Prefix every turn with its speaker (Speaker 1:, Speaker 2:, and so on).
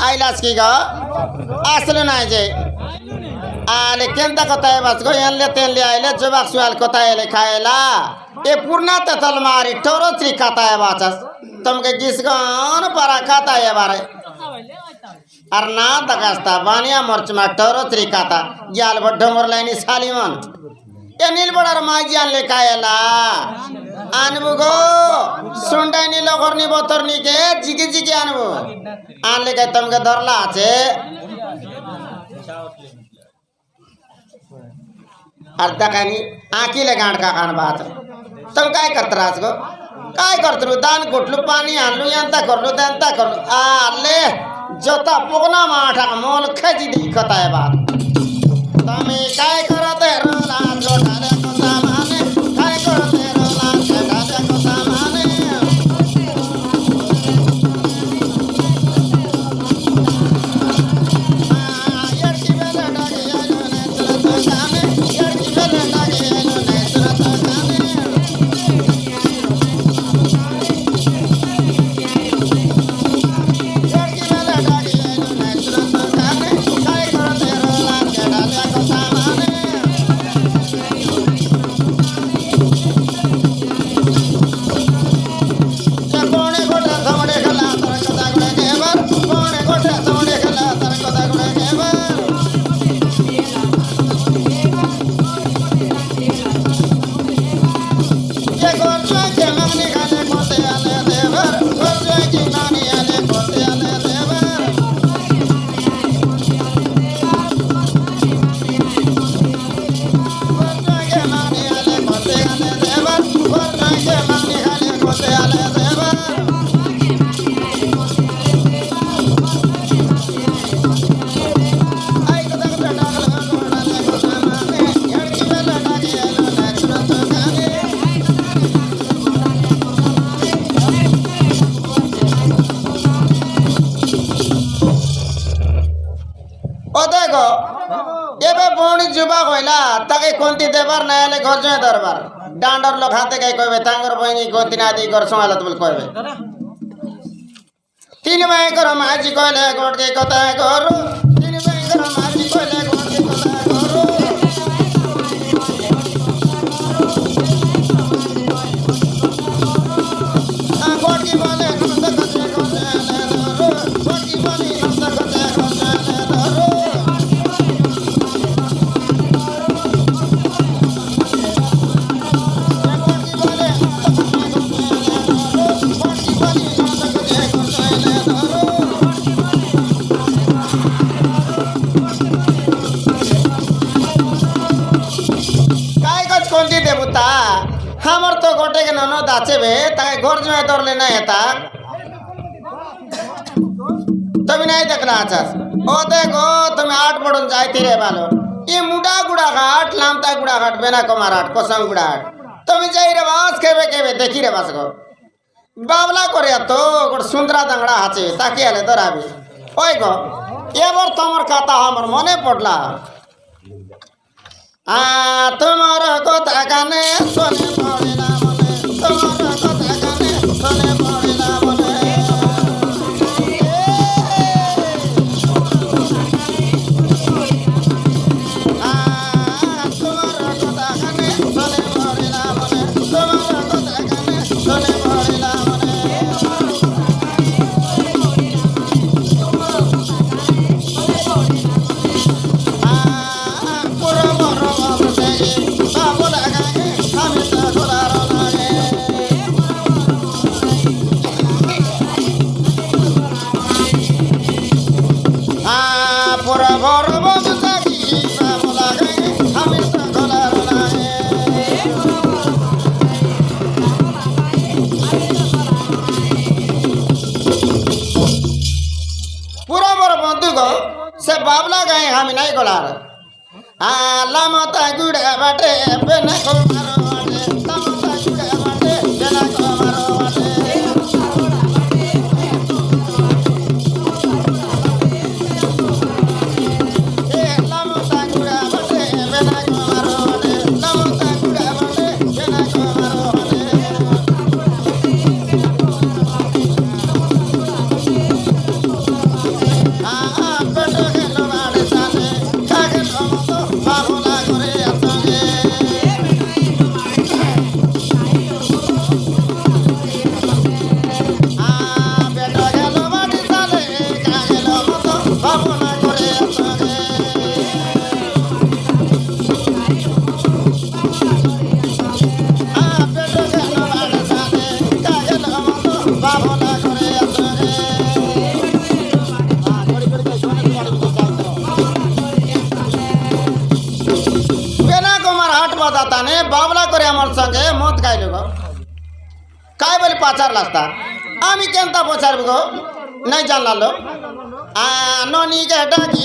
Speaker 1: ಆಯ್ಲಾಸ್ಕೀಗ aslu na je ale kenta kota e bas go yanle tenle aile jobak sual kota ele khaela e purna ta talmari toro tri kata e bachas tumke gisgan para kata e bare arna takasta bania morchma toro tri kata gyal bodhomor laini saliman e nil bodar ma gyan le khaela anbu go sundani logorni botorni ke jigi jigi anbu anle ke tumke dorla ache अर्धा कानी आँखी ले गांड का कान बात तुम काय करत राज गो काय करतरू दान कुटलू पानी आणलू यांता करलू त्यांता करलू आ ले जोता पोगना माठा मोल खजी दिखत आहे बात तुम्ही काय करत रोला जोठाले को सामाने काय करत रोला जोठाले को सामाने গো এবে বৌনি যুবা কইলা তাকে কোনটি দেবার না এলে ঘর জয় দরবার ডান্ডর লোক হাতে গাই কইবে তাঙ্গর বইনি কোনটি না দি ঘর সমালত বল কইবে তিন ভাই কর মাঝি কইলে গোটকে কথা কর তিন ভাই কর মাঝি কইলে গোটকে কথা কর গোটকি বলে নন্দ কথা কথা ধর গোটকি বলে নন্দ কথা কথা ধর দেবতা আমার তো গোটে কে ননদ আছে বে তাকে ঘর জমে ধরলে না এটা তুমি নাই দেখলা আছাস ও দেখো তুমি আট বড়ন যাইতে রে ভালো ই মুডা গুড়া ঘাট লামতা গুড়া ঘাট বেনা কমার হাট কসম গুড়া হাট তুমি যাই রে বাস কেবে কেবে দেখি রে বাস গো বাবলা করে তো গোট সুন্দরা দাংড়া আছে তাকে আলে ধরাবি ওই গো এবার তোমার কথা আমার মনে পড়লা তোমার কথা কানে শোনে পড়িলা মনে তোমার কথা কানে শোনে পড়িলা মনে তোমার কথা কানে শোনে পড়িলা মনে তোমার কথা কানে শোনে পড়িলা মনে से बाबला गए हम नहीं गोलार लामता गुड़े बाटे बेना को मारो बाटे लामता गुड़े बाटे बेना को मारो बाटे ए लामता गुड़े बाटे बेना को मारो बाटे लामता गुड़े बाटे बेना को मारो बाटे তানে বাবলা করে আমার সঙ্গে মদ খাইল গো কাই বলে পাচার রাস্তা আমি কেনতা পচারব গো নাই জানলালো ননীকে ডাকি